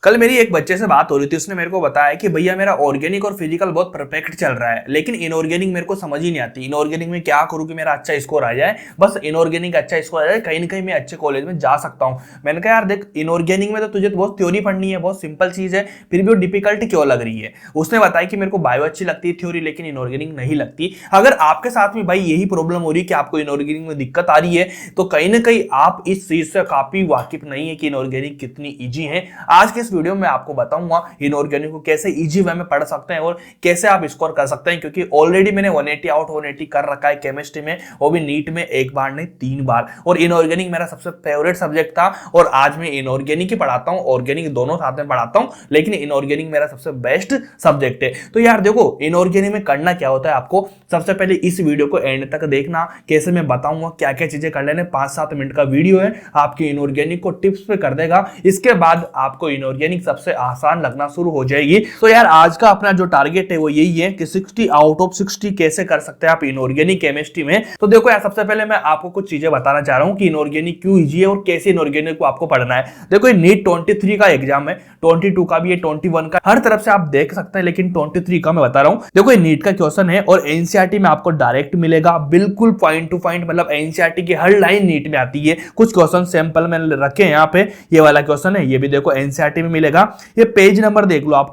कल मेरी एक बच्चे से बात हो रही थी, उसने मेरे को बताया कि भैया मेरा ऑर्गेनिक और फिजिकल बहुत परफेक्ट चल रहा है, लेकिन इनऑर्गेनिक मेरे को समझ ही नहीं आती। इनऑर्गेनिक में क्या करूं कि मेरा अच्छा स्कोर आ जाए, बस इनऑर्गेनिक अच्छा स्कोर आ जाए, कहीं ना कहीं मैं अच्छे कॉलेज में जा सकता हूं। मैंने कहा यार देख, इनऑर्गेनिक में तो तुझे बहुत थ्योरी पढ़नी है, बहुत सिंपल चीज है, फिर भी वो डिफिकल्ट क्यों लग रही है। उसने बताया कि मेरे को बायो अच्छी लगती है थ्योरी, लेकिन इनऑर्गेनिक नहीं लगती। अगर आपके साथ में भाई यही प्रॉब्लम हो रही है कि आपको इनऑर्गेनिक में दिक्कत आ रही है, तो कहीं ना कहीं आप इस चीज से काफी वाकिफ नहीं है कि इनऑर्गेनिक कितनी इजी है। आज के इस वीडियो में आपको बताऊंगा इनऑर्गेनिक को कैसे इजी वे में पढ़ सकते हैं और कैसे आप स्कोर कर सकते हैं, क्योंकि ऑलरेडी मैंने 180 आउट 180 कर रखा है केमिस्ट्री में, वो भी नीट में एक बार नहीं 3 बार। और इनऑर्गेनिक मेरा सबसे फेवरेट सब्जेक्ट था और आज मैं इनऑर्गेनिक ही पढ़ाता हूं, ऑर्गेनिक दोनों साथ में पढ़ाता हूं, लेकिन इनऑर्गेनिक मेरा सबसे बेस्ट सब्जेक्ट है। तो यार देखो, इनऑर्गेनिक में करना क्या होता है, आपको सबसे पहले इस वीडियो को एंड तक देखना, कैसे मैं बताऊंगा क्या क्या चीजें कर लेने। 5-7 मिनट का वीडियो है, आपकी इनऑर्गेनिक को टिप्स पे कर देगा। इसके बाद आपको इनऑर्गेनिक सबसे आसान लगना शुरू हो जाएगी। तो यार आज का अपना जो टारगेट है वो यही है कि 60 आउट ऑफ 60 कैसे कर सकते हैं आप इनऑर्गेनिक केमिस्ट्री में। तो देखो यार, सबसे पहले मैं आपको कुछ चीजें बताना चाह रहा हूं कि इनऑर्गेनिक क्यों इजी है और कैसे इनऑर्गेनिक को आपको पढ़ना है। देखो, ये नीट 23 का एग्जाम है, 22 का भी है, 21 का, हर तरफ से आप देख सकते हैं, लेकिन 23 का मैं बता रहा हूं। देखो, ये नीट का क्वेश्चन है और एनसीईआरटी में आपको डायरेक्ट मिलेगा, बिल्कुल पॉइंट टू पॉइंट, मतलब एनसीईआरटी की हर लाइन नीट में आती है। कुछ क्वेश्चन सैंपल में रखे हैं यहाँ पे, ये वाला क्वेश्चन है, ये भी देखो एनसीईआरटी में मिलेगा। ये पेज नंबर देख लो आप,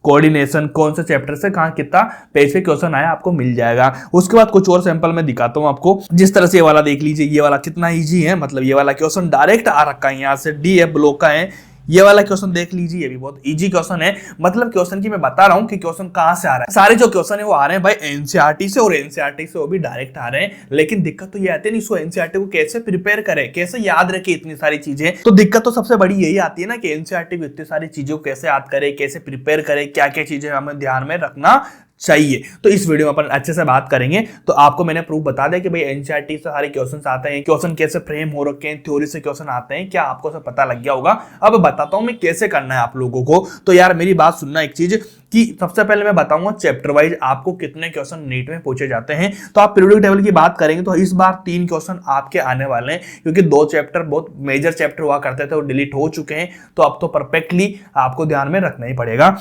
कोऑर्डिनेशन कौन से चैप्टर से कहां कितना पेज पे क्वेश्चन आया आपको मिल जाएगा। उसके बाद कुछ और सैंपल में दिखाता हूं आपको, जिस तरह से ये वाला देख लीजिए, ये वाला कितना इजी है, मतलब ये वाला क्वेश्चन डायरेक्ट आ रखा है, यहां से डी एफ ब्लॉक का है। ये वाला क्वेश्चन देख लीजिए, ये भी बहुत इजी क्वेश्चन है। मतलब क्वेश्चन की मैं बता रहा हूं कि क्वेश्चन कहां से आ रहा है। सारे जो क्वेश्चन है वो आ रहे हैं भाई एनसीईआरटी से, और एनसीईआरटी से वो भी डायरेक्ट आ रहे हैं। लेकिन दिक्कत तो ये आती है, इसको एनसीईआरटी को कैसे प्रिपेयर करें, कैसे याद रखें इतनी सारी चीजें। तो दिक्कत तो सबसे बड़ी यही आती है ना कि एनसीईआरटी को इतनी सारी चीजों को कैसे याद करें, कैसे प्रिपेयर करें, क्या क्या चीजें हमें ध्यान में रखना चाहिए। तो इस वीडियो में अपन अच्छे से बात करेंगे। तो आपको मैंने प्रूफ बता दिया कि भाई एनसीईआरटी से सारे क्वेश्चंस आते हैं, क्वेश्चन कैसे फ्रेम हो रखे हैं, थ्योरी से क्वेश्चन आते हैं, क्या आपको सब पता लग गया होगा। अब बताता हूं मैं कैसे करना है आप लोगों को। तो यार मेरी बात सुनना एक चीज, कि सबसे पहले मैं बताऊंगा चैप्टर वाइज आपको कितने क्वेश्चन नीट में पूछे जाते हैं। तो आप पीरियोडिक टेबल की बात करेंगे तो इस बार 3 क्वेश्चन आपके आने वाले हैं, क्योंकि 2 चैप्टर बहुत मेजर चैप्टर हुआ करते थे, वो डिलीट हो चुके हैं। तो अब तो परफेक्टली आपको ध्यान में रखना ही पड़ेगा।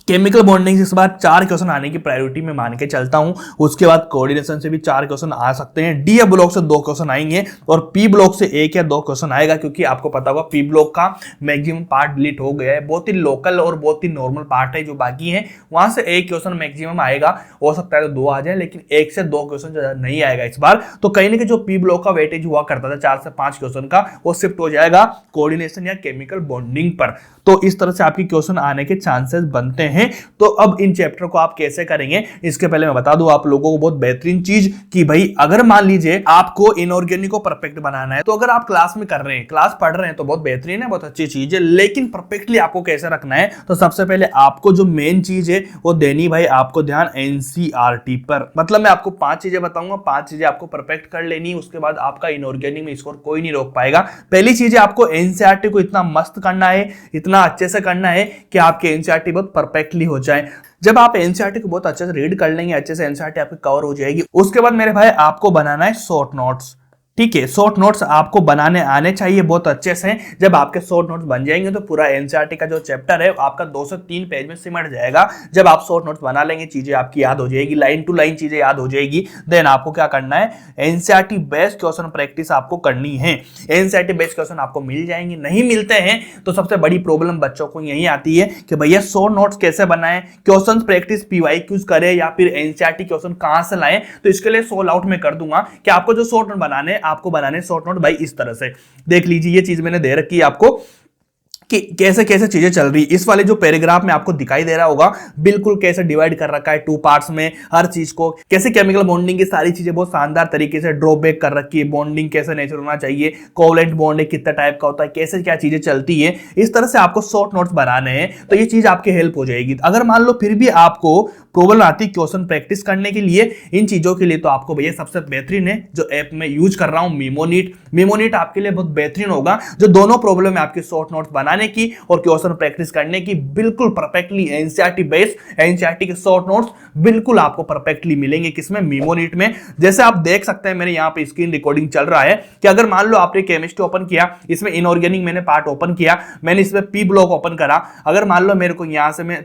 केमिकल बॉन्डिंग से इस बार 4 क्वेश्चन आने की प्रायोरिटी में मान के चलता हूं। उसके बाद कोऑर्डिनेशन से भी 4 क्वेश्चन आ सकते हैं, डी ब्लॉक से 2 क्वेश्चन आएंगे और पी ब्लॉक से 1 या 2 क्वेश्चन आएगा, क्योंकि आपको पता होगा पी ब्लॉक का मैक्सिमम पार्ट डिलीट हो गया है। बहुत ही लोकल और बहुत ही नॉर्मल पार्ट है जो बाकी है, वहां से 1 क्वेश्चन मैक्सिमम आएगा। हो सकता है तो 2 आ जाए, लेकिन 1 से 2 क्वेश्चन नहीं आएगा इस बार। तो कहीं ना कहीं जो पी ब्लॉक का वेटेज हुआ करता था 4 से 5 क्वेश्चन का, वो शिफ्ट हो जाएगा कोऑर्डिनेशन या केमिकल बॉन्डिंग पर। तो इस तरह से आपकी क्वेश्चन आने के चांसेस बनते हैं। तो अब इन चैप्टर को आप कैसे करेंगे, इसके पहले मैं बता दूं आप लोगों को बहुत बेहतरीन चीज कि भाई अगर मान लीजिए आपको इनऑर्गेनिक को परफेक्ट बनाना है, तो अगर आप क्लास में कर रहे हैं, क्लास पढ़ रहे हैं, तो बहुत बेहतरीन है, बहुत अच्छी चीज है। लेकिन परफेक्टली आपको कैसे रखना है, तो सबसे पहले आपको जो मेन चीज है वो देनी भाई आपको ध्यान एनसीईआरटी पर। मतलब मैं आपको 5 चीजें बताऊंगा, 5 चीजें आपको परफेक्ट कर लेनी, उसके बाद आपका इनऑर्गेनिक में स्कोर कोई नहीं रोक पाएगा। पहली चीज है, आपको एनसीईआरटी को इतना मस्त करना है, इतना अच्छे से करना है कि आपके एनसीईआरटी बहुत परफेक्टली हो जाए। जब आप एनसीईआरटी को बहुत अच्छे से रीड कर लेंगे, अच्छे से एनसीईआरटी आपकी कवर हो जाएगी, उसके बाद मेरे भाई आपको बनाना है शॉर्ट नोट्स। ठीक है, शॉर्ट नोट्स आपको बनाने आने चाहिए बहुत अच्छे से। जब आपके शॉर्ट नोट्स बन जाएंगे तो पूरा एनसीईआरटी का जो चैप्टर है आपका 2 से 3 पेज में सिमट जाएगा। जब आप शॉर्ट नोट्स बना लेंगे, चीजें आपकी याद हो जाएगी, लाइन टू लाइन चीजें याद हो जाएगी। देन आपको क्या करना है, एनसीईआरटी बेस्ड क्वेश्चन प्रैक्टिस आपको करनी है। एनसीईआरटी बेस्ड क्वेश्चन आपको मिल जाएंगे, नहीं मिलते हैं तो सबसे बड़ी प्रॉब्लम बच्चों को यही आती है कि भैया शॉर्ट नोट्स कैसे बनाएं, क्वेश्चन प्रैक्टिस पीवाईक्यूज करें या फिर एनसीईआरटी क्वेश्चन कहां से लाएं। तो इसके लिए सोल्व आउट में कर दूंगा कि आपको जो शॉर्ट नोट बनाने, आपको बनाने शॉर्ट नोट भाई इस तरह से। देख लीजिए, ये चीज मैंने दे रखी है आपको कि कैसे कैसे चीजें चल रही। इस वाले जो पैराग्राफ में आपको दिखाई दे रहा होगा, बिल्कुल कैसे डिवाइड कर रखा है 2 पार्ट्स में हर चीज को, कैसे केमिकल बॉन्डिंग की सारी चीजें बहुत शानदार तरीके से ड्रॉबैक कर रखी है, बॉन्डिंग कैसे नेचर होना चाहिए, कोवलेंट बॉन्ड कितना टाइप का होता है, कैसे क्या चीजें चलती है। इस तरह से आपको शॉर्ट नोट्स बनाने हैं, तो ये चीज आपकी हेल्प हो जाएगी। अगर मान लो फिर भी आपको प्रॉब्लम आती क्वेश्चन प्रैक्टिस करने के लिए, इन चीजों के लिए, तो आपको भैया सबसे बेहतरीन है जो ऐप में यूज कर रहा हूं, मेमोनीट। मेमोनीट आपके लिए बहुत बेहतरीन होगा, जो दोनों प्रॉब्लम है आपके शॉर्ट नोट्स बनाने बनाने की और क्वेश्चन प्रैक्टिस करने की बिल्कुल परफेक्टली एनसीईआरटी बेस्ड, एनसीईआरटी के शॉर्ट नोट्स बिल्कुल आपको परफेक्टली मिलेंगे। किसमें? मीमोनीट में। जैसे आप देख सकते हैं मेरे यहाँ पे स्क्रीन रिकॉर्डिंग चल रहा है कि अगर मान लो आपने केमिस्ट्री ओपन किया, इसमें इनऑर्गेनिक मैंने पार्ट ओपन किया, मैंने इसमें पी ब्लॉक ओपन करा, अगर मान लो मेरे को यहाँ से मैं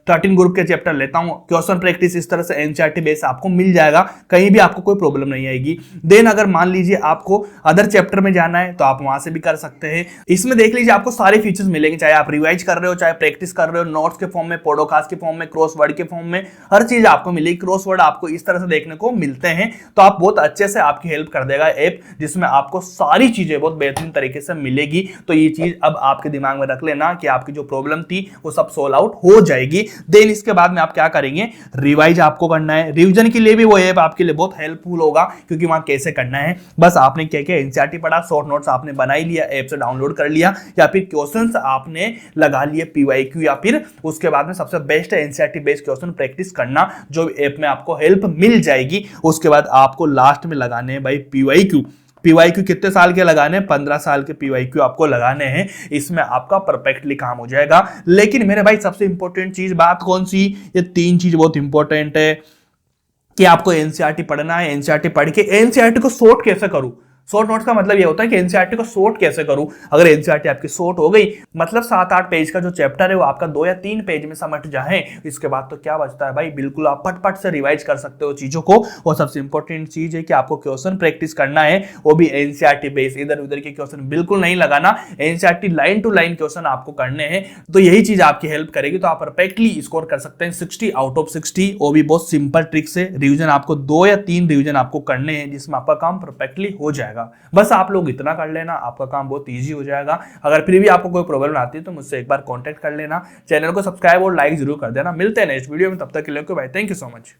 13 ग्रुप के चैप्टर लेता हूँ, क्वेश्चन प्रैक्टिस इस तरह से एनसीईआरटी बेस आपको मिल जाएगा, कहीं भी आपको कोई प्रॉब्लम नहीं आएगी। देन अगर मान लीजिए आपको अदर चैप्टर में जाना है तो आप वहां से भी कर सकते हैं। इसमें देख लीजिए आपको सारे फीचर्स मिलेंगे, चाहे आप रिवाइज कर रहे हो, चाहे प्रैक्टिस कर रहे हो, नोट्स के फॉर्म में, पॉडकास्ट के फॉर्म में, क्रॉसवर्ड के फॉर्म में, हर चीज आपको मिलेगी। क्रॉसवर्ड आपको इस तरह से देखने को मिलते हैं, तो आप बहुत अच्छे से आपकी हेल्प कर देगा ऐप, जिसमें आपको सारी चीजें बहुत बेहतरीन तरीके से मिलेगी। तो ये चीज अब आपके दिमाग में रख लेना कि आपकी जो प्रॉब्लम थी वो सब सोल्व आउट हो जाएगी। देन इसके बाद में आप क्या करेंगे, रिवाइज आपको करना है। रिवीजन के लिए भी वो ऐप आपके लिए बहुत हेल्पफुल होगा, क्योंकि वहां कैसे करना है, बस आपने क्या किया, एनसीईआरटी पढ़ा, शॉर्ट नोट्स आपने बना ही लिया, ऐप से डाउनलोड कर लिया, या फिर क्वेश्चंस आपने लगा लिए पीवाईक्यू, या फिर उसके बाद में सबसे बेस्ट है एनसीईआरटी बेस्ड क्वेश्चन प्रैक्टिस करना, जो ऐप में आपको हेल्प मिल जाएगी। उसके बाद आपको लास्ट में लगाने हैं भाई पीवाईक्यू। पीवाईक्यू कितने साल के लगाने हैं? 15 साल के पीवाईक्यू आपको लगाने हैं। इसमें आपका परफेक्टली काम हो जाएगा। लेकिन मेरे भाई सबसे इंपॉर्टेंट चीज बात कौन सी? ये 3 चीज बहुत इंपॉर्टेंट है कि आपको एनसीईआरटी पढ़ना है। एनसीईआरटी पढ़ के एनसीईआरटी को सॉर्ट कैसे करूं? शॉर्ट नोट्स का मतलब ये होता है कि एनसीईआरटी को सॉर्ट कैसे करूं। अगर एनसीईआरटी आपकी सॉर्ट हो गई, मतलब 7-8 पेज का जो चैप्टर है वो आपका 2 या 3 पेज में समझ जाए, इसके बाद तो क्या बचता है भाई, बिल्कुल आप फटफट से रिवाइज कर सकते हो चीजों को। और सबसे इंपॉर्टेंट चीज है कि आपको क्वेश्चन प्रैक्टिस करना है, वो भी एनसीईआरटी बेस, इधर उधर के क्वेश्चन बिल्कुल नहीं लगाना, NCERT line to line question आपको करने हैं। तो यही चीज आपकी हेल्प करेगी, तो आप परफेक्टली स्कोर कर सकते हैं 60 आउट ऑफ 60। वो भी बहुत सिंपल ट्रिक से। रिविजन आपको 2 या 3 रिविजन आपको करने हैं, जिसमें आपका काम परफेक्टली हो जाएगा। बस आप लोग इतना कर लेना, आपका काम बहुत इजी हो जाएगा। अगर फिर भी आपको कोई प्रॉब्लम आती है तो मुझसे एक बार कांटेक्ट कर लेना। चैनल को सब्सक्राइब और लाइक जरूर कर देना। मिलते हैं नेक्स्ट वीडियो में, तब तक के लिए bye, thank you so much.